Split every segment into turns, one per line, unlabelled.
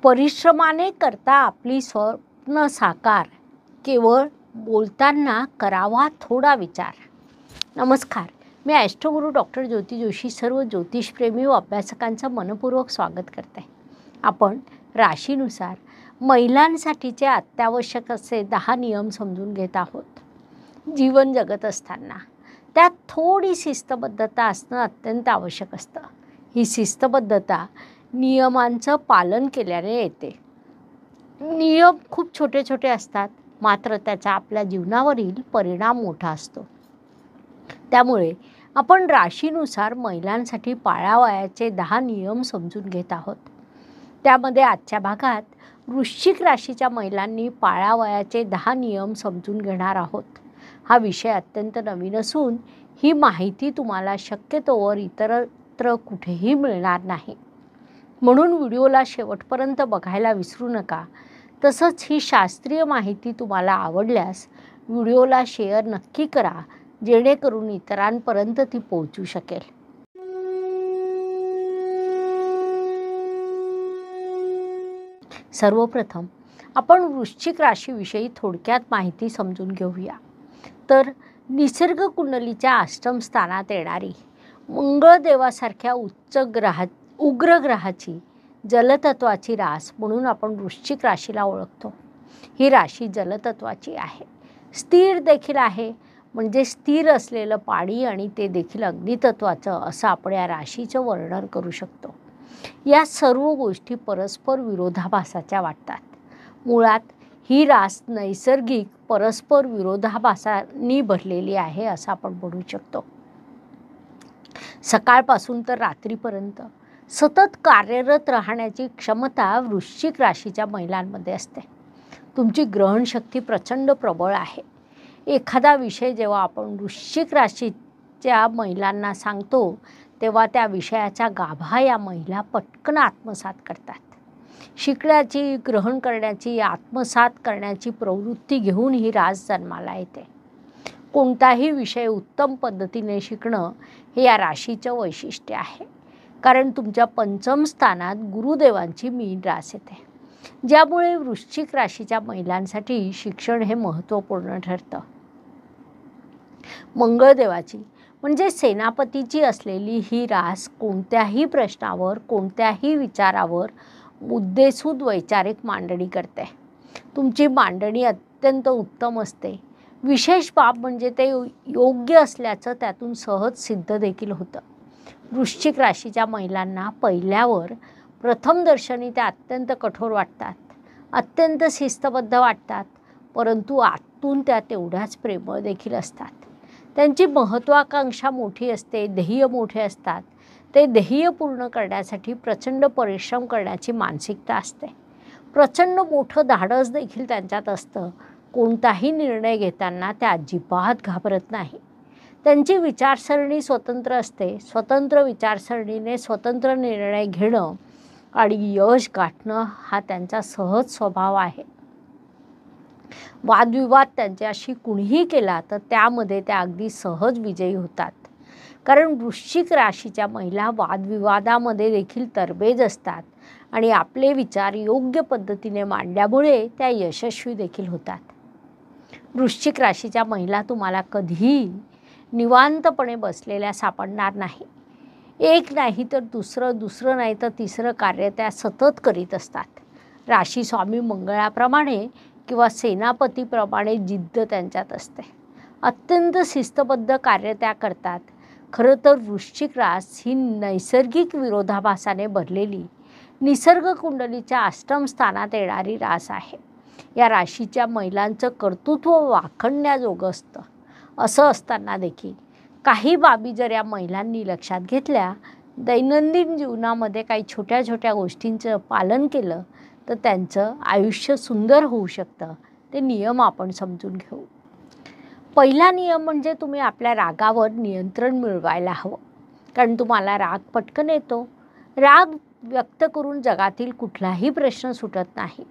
परिश्रमाने करता आपली स्वप्न साकार, केवळ बोलताना करावा थोडा विचार. नमस्कार, मी ॲस्ट्रोगुरू डॉक्टर ज्योती जोशी सर्व ज्योतिषप्रेमी व अभ्यासकांचं मनपूर्वक स्वागत करते. आपण राशीनुसार महिलांसाठीचे अत्यावश्यक असे 10 नियम समजून घेत आहोत. जीवन जगत असताना त्यात थोडी शिस्तबद्धता असणं अत्यंत आवश्यक असतं. ही शिस्तबद्धता नियमांचं पालन केल्याने येते. नियम खूप छोटे छोटे असतात, मात्र त्याचा आपल्या जीवनावरील परिणाम मोठा असतो. त्यामुळे आपण राशीनुसार महिलांसाठी पाळावयाचे 10 नियम समजून घेत आहोत. त्यामध्ये आजच्या भागात वृश्चिक राशीच्या महिलांनी पाळावयाचे 10 नियम समजून घेणार आहोत. हा विषय अत्यंत नवीन असून ही माहिती तुम्हाला शक्यतोवर इतरत्र कुठेही मिळणार नाही. म्हणून व्हिडिओला शेवटपर्यंत बघायला विसरू नका. तसंच ही शास्त्रीय माहिती तुम्हाला आवडल्यास व्हिडिओला शेअर नक्की करा, जेणेकरून इतरांपर्यंत ती पोहोचू शकेल. सर्वप्रथम आपण वृश्चिक राशीविषयी थोडक्यात माहिती समजून घेऊया. तर निसर्ग कुंडलीच्या अष्टम स्थानात येणारी मंगळ देवासारख्या उग्र ग्रहाची जलतत्वाची रास म्हणून आपण वृश्चिक राशीला ओळखतो. ही राशी जलतत्वाची आहे, स्थिर देखील आहे. म्हणजे स्थिर असलेलं पाणी आणि ते देखील अग्नितत्वाचं असं आपण या राशीचं वर्णन करू शकतो. या सर्व गोष्टी परस्पर विरोधाभासाच्या वाटतात. मुळात ही रास नैसर्गिक परस्पर विरोधाभासांनी भरलेली आहे असं आपण म्हणू शकतो. सकाळपासून तर रात्रीपर्यंत सतत कार्यरत राहण्याची क्षमता वृश्चिक राशीच्या महिलांमध्ये असते. तुमची ग्रहणशक्ती प्रचंड प्रबळ आहे. एखादा विषय जेव्हा आपण वृश्चिक राशीच्या महिलांना सांगतो तेव्हा त्या विषयाचा गाभा या महिला पटकन आत्मसात करतात. शिकण्याची, ग्रहण करण्याची, आत्मसात करण्याची प्रवृत्ती घेऊन ही रास जन्माला येते. कोणताही विषय उत्तम पद्धतीने शिकणं हे या राशीचं वैशिष्ट्य आहे. कारण तुमच्या पंचम स्थानात गुरुदेवांची मीन रास येते, ज्यामुळे वृश्चिक राशीच्या महिलांसाठी शिक्षण हे महत्त्वपूर्ण ठरतं. मंगळदेवाची म्हणजे सेनापतीची असलेली ही रास कोणत्याही प्रश्नावर, कोणत्याही विचारावर मुद्देसूद वैचारिक मांडणी करते. तुमची मांडणी अत्यंत उत्तम असते. विशेष बाब म्हणजे ते योग्य असल्याचं त्यातून सहज सिद्ध देखील होतं. वृश्चिक राशीच्या महिलांना पहिल्यावर प्रथम दर्शनी त्या अत्यंत कठोर वाटतात, अत्यंत शिस्तबद्ध वाटतात, परंतु आतून त्या तेवढ्याच प्रेमळ देखील असतात. त्यांची महत्त्वाकांक्षा मोठी असते, ध्येय मोठे असतात. ते ध्येय पूर्ण करण्यासाठी प्रचंड परिश्रम करण्याची मानसिकता असते. प्रचंड मोठं धाडस देखील त्यांच्यात असतं. कोणताही निर्णय घेताना त्या अजिबात घाबरत नाही. त्यांची विचारसरणी स्वतंत्र असते. स्वतंत्र विचारसरणीने स्वतंत्र निर्णय घेणं आणि यश गाठणं हा त्यांचा सहज स्वभाव आहे. वादविवाद त्यांच्याशी कुणीही केला तर त्यामध्ये त्या अगदी सहज विजयी होतात. कारण वृश्चिक राशीच्या महिला वादविवादामध्ये देखील तरबेज असतात आणि आपले विचार योग्य पद्धतीने मांडल्यामुळे त्या यशस्वी देखील होतात. वृश्चिक राशीच्या महिला तुम्हाला कधीही निवांतपणे बसलेल्या सापडणार नाही. एक नाही तर दुसरं नाही तर तिसरं कार्य त्या सतत करीत असतात. राशी स्वामी मंगळाप्रमाणे किंवा सेनापतीप्रमाणे जिद्द त्यांच्यात असते. अत्यंत शिस्तबद्ध कार्य त्या करतात. खरं तर वृश्चिक रास ही नैसर्गिक विरोधाभासाने भरलेली निसर्ग कुंडलीच्या अष्टम स्थानात येणारी रास आहे. या राशीच्या महिलांचं कर्तृत्व वाखणण्याजोगं असतं. असं असताना देखील काही बाबी जर या महिलांनी लक्षात घेतल्या, दैनंदिन जीवनामध्ये काही छोट्या छोट्या गोष्टींचं पालन केलं तर त्यांचं आयुष्य सुंदर होऊ शकतं. ते नियम आपण समजून घेऊ. पहिला नियम म्हणजे तुम्ही आपल्या रागावर नियंत्रण मिळवायला हवं. कारण तुम्हाला राग पटकन येतो. राग व्यक्त करून जगातील कुठलाही प्रश्न सुटत नाही.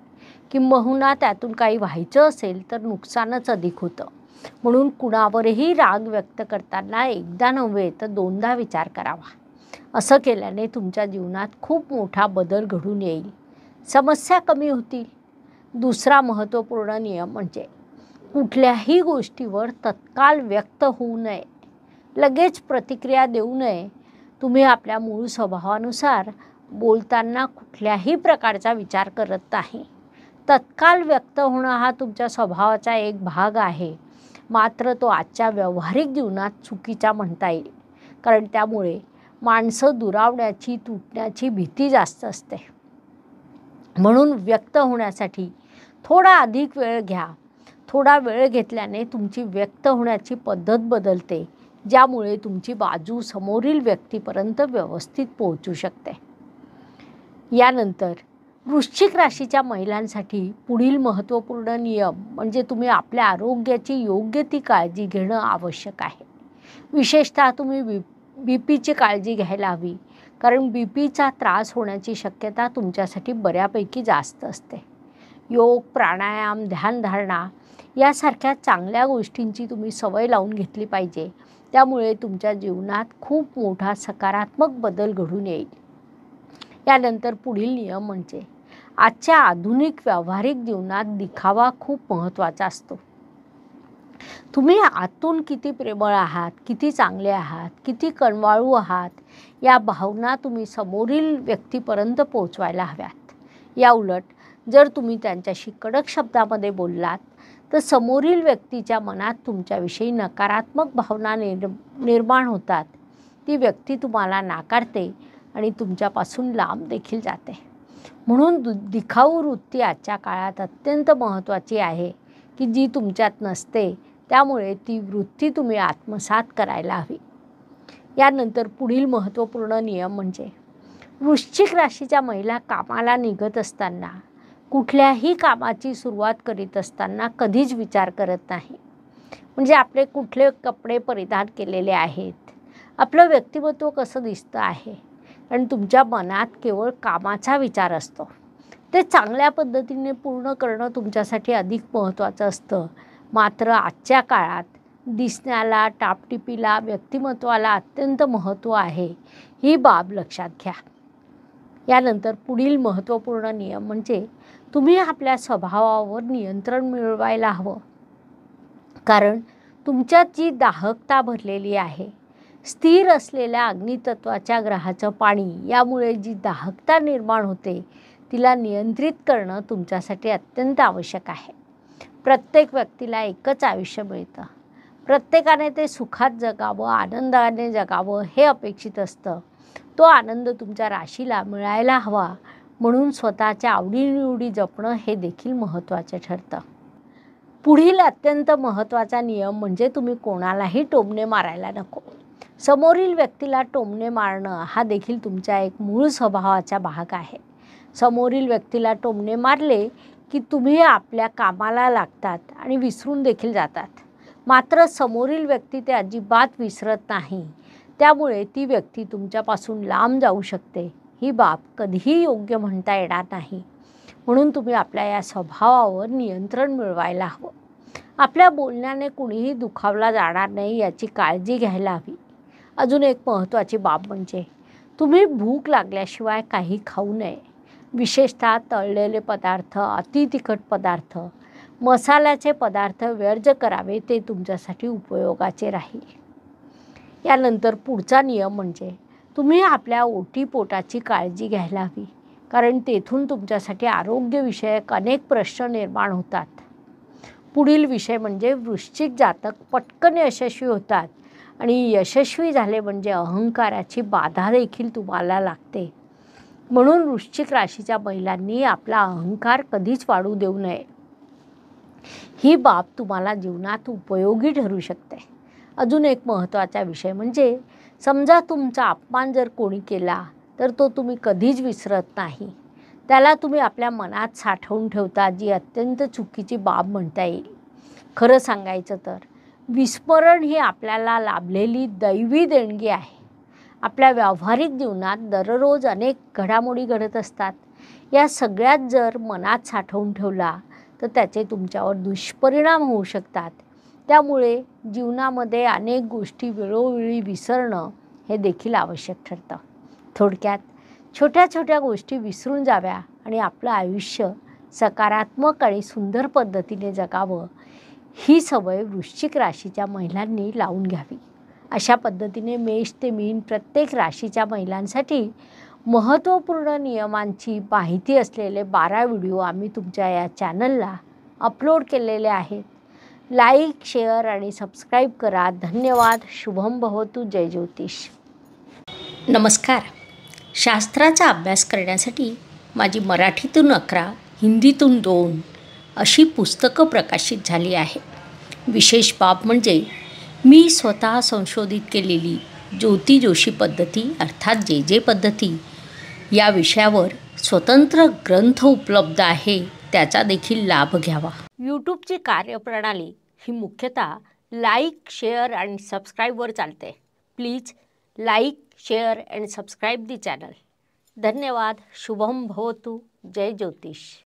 किंबहुना त्यातून काही व्हायचं असेल तर नुकसानच अधिक होतं. म्हणून कुणावरही राग व्यक्त करताना एकदा नव्हे तर दोनदा विचार करावा. असं केल्याने तुमच्या जीवनात खूप मोठा बदल घडून येईल. समस्या कमी होतील. दुसरा महत्त्वपूर्ण नियम म्हणजे कुठल्याही गोष्टीवर तत्काळ व्यक्त होऊ नये, लगेच प्रतिक्रिया देऊ नये. तुम्ही आपल्या मूळ स्वभावानुसार बोलताना कुठल्याही प्रकारचा विचार करत नाही. तत्काळ व्यक्त होणं हा तुमच्या स्वभावाचा एक भाग आहे, मात्र तो आजच्या व्यावहारिक जीवनात चुकीचा म्हणता येईल, कारण त्यामुळे माणसं दुरावण्याची, तुटण्याची भीती जास्त असते. म्हणून व्यक्त होण्यासाठी थोडा अधिक वेळ घ्या. थोडा वेळ घेतल्याने तुमची व्यक्त होण्याची पद्धत बदलते, ज्यामुळे तुमची बाजू समोरील व्यक्तीपर्यंत व्यवस्थित पोहोचू शकते. यानंतर वृश्चिक राशीच्या महिलांसाठी पुढील महत्त्वपूर्ण नियम म्हणजे तुम्ही आपल्या आरोग्याची योग्य ती काळजी घेणं आवश्यक आहे. विशेषतः तुम्ही बीपीची काळजी घ्यायला हवी, कारण बीपीचा त्रास होण्याची शक्यता तुमच्यासाठी बऱ्यापैकी जास्त असते. योग, प्राणायाम, ध्यानधारणा यासारख्या चांगल्या गोष्टींची तुम्ही सवय लावून घेतली पाहिजे. त्यामुळे तुमच्या जीवनात खूप मोठा सकारात्मक बदल घडून येईल. यानंतर पुढील नियम म्हणजे आजच्या आधुनिक व्यावहारिक जीवनात दिखावा खूप महत्त्वाचा असतो. तुम्ही आतून किती प्रेमळ आहात, किती चांगले आहात, किती कणवाळू आहात, या भावना तुम्ही समोरील व्यक्तीपर्यंत पोहोचवायला हव्यात. या उलट जर तुम्ही त्यांच्याशी कडक शब्दामध्ये बोललात तर समोरील व्यक्तीच्या मनात तुमच्याविषयी नकारात्मक भावना निर्माण होतात. ती व्यक्ती तुम्हाला नाकारते आणि तुमच्यापासून लांब देखील जाते. म्हणून दिखाऊ वृत्ती आजच्या काळात अत्यंत महत्त्वाची आहे, की जी तुमच्यात नसते. त्यामुळे ती वृत्ती तुम्ही आत्मसात करायला हवी. यानंतर पुढील महत्त्वपूर्ण नियम म्हणजे वृश्चिक राशीच्या महिला कामाला निघत असताना, कुठल्याही कामाची सुरुवात करीत असताना कधीच विचार करत नाही. म्हणजे आपले कुठले कपडे परिधान केलेले आहेत, आपलं व्यक्तिमत्व कसं दिसतं आहे, आणि तुमच्या मनात केवळ कामाचा विचार असतो. ते चांगल्या पद्धतीने पूर्ण करणं तुमच्यासाठी अधिक महत्त्वाचं असतं. मात्र आजच्या काळात दिसण्याला, टापटिपीला, व्यक्तिमत्वाला अत्यंत महत्त्व आहे. ही बाब लक्षात घ्या. यानंतर पुढील महत्त्वपूर्ण नियम म्हणजे तुम्ही आपल्या स्वभावावर नियंत्रण मिळवायला हवं, कारण तुमच्यात जी दाहकता भरलेली आहे, स्थिर असलेल्या अग्नितत्वाच्या ग्रहाचं पाणी, यामुळे जी दाहकता निर्माण होते तिला नियंत्रित करणं तुमच्यासाठी अत्यंत आवश्यक आहे. प्रत्येक व्यक्तीला एकच आयुष्य मिळतं. प्रत्येकाने ते सुखात जगावं, आनंदाने जगावं हे अपेक्षित असतं. तो आनंद तुमच्या राशीला मिळायला हवा, म्हणून स्वतःच्या आवडीनिवडी जपणं हे देखील महत्त्वाचं ठरतं. पुढील अत्यंत महत्त्वाचा नियम म्हणजे तुम्ही कोणालाही टोमणे मारायला नको. समोरील व्यक्तीला टोमणे मारणं हा देखील तुमच्या एक मूळ स्वभावाचा भाग आहे. समोरील व्यक्तीला टोमणे मारले की तुम्ही आपल्या कामाला लागतात आणि विसरून देखील जातात. मात्र समोरील व्यक्ती ते अजिबात विसरत नाही. त्यामुळे ती व्यक्ती तुमच्यापासून लांब जाऊ शकते. ही बाब कधीही योग्य म्हणता येणार नाही. म्हणून तुम्ही आपल्या या स्वभावावर नियंत्रण मिळवायला हवं. आपल्या बोलण्याने कुणीही दुखावला जाणार नाही याची काळजी घ्यायला हवी. अजून एक महत्त्वाची बाब म्हणजे तुम्ही भूक लागल्याशिवाय काही खाऊ नये. विशेषतः तळलेले पदार्थ, अति तिखट पदार्थ, मसाल्याचे पदार्थ वर्ज्य करावे. ते तुमच्यासाठी उपयोगाचे राहील. यानंतर पुढचा नियम म्हणजे तुम्ही आपल्या ओटीपोटाची काळजी घ्यायला हवी, कारण तेथून तुमच्यासाठी आरोग्यविषयक अनेक प्रश्न निर्माण होतात. पुढील विषय म्हणजे वृश्चिक जातक पटकन यशस्वी होतात आणि यशस्वी झाले म्हणजे अहंकाराची बाधा देखील तुम्हाला लागते. म्हणून वृश्चिक राशीच्या महिलांनी आपला अहंकार कधीच वाढू देऊ नये. ही बाब तुम्हाला जीवनात उपयोगी ठरू शकते. अजून एक महत्त्वाचा विषय म्हणजे समजा तुमचा अपमान जर कोणी केला तर तो तुम्ही कधीच विसरत नाही. त्याला तुम्ही आपल्या मनात साठवून ठेवता, जी अत्यंत चुकीची बाब म्हणता येईल. खरं सांगायचं तर विस्मरण ही आपल्याला लाभलेली दैवी देणगी आहे. आपल्या व्यावहारिक जीवनात दररोज अनेक घडामोडी घडत असतात. या सगळ्यात जर मनात साठवून ठेवला तर त्याचे तुमच्यावर दुष्परिणाम होऊ शकतात. त्यामुळे जीवनामध्ये अनेक गोष्टी वेळोवेळी विसरणं हे देखील आवश्यक ठरतं. थोडक्यात छोट्या छोट्या गोष्टी विसरून जाव्या आणि आपलं आयुष्य सकारात्मक आणि सुंदर पद्धतीने जगावं ही सवय वृश्चिक राशीच्या महिलांनी लावून घ्यावी. अशा पद्धतीने मेष ते मीन प्रत्येक राशीच्या महिलांसाठी महत्त्वपूर्ण नियमांची माहिती असलेले 12 व्हिडिओ आम्ही तुमच्या या चॅनलला अपलोड केलेले आहेत. लाईक, शेअर आणि सबस्क्राईब करा. धन्यवाद. शुभम भवतु. जय ज्योतिष. नमस्कार. शास्त्राचा अभ्यास करण्यासाठी माझी मराठीतून 11, हिंदीतून 2 अशी पुस्तकं प्रकाशित झाली आहे. विशेष बाब म्हणजे मी स्वतः संशोधित केलेली ज्योती जोशी पद्धती अर्थात जे पद्धती या विषयावर स्वतंत्र ग्रंथ उपलब्ध आहे, त्याचा देखील लाभ घ्यावा. यूट्यूबची कार्यप्रणाली ही मुख्यतः लाईक, शेअर आणि सबस्क्राईबवर चालते. Please like, share and subscribe the channel. धन्यवाद. शुभम भवतु. जय ज्योतिष.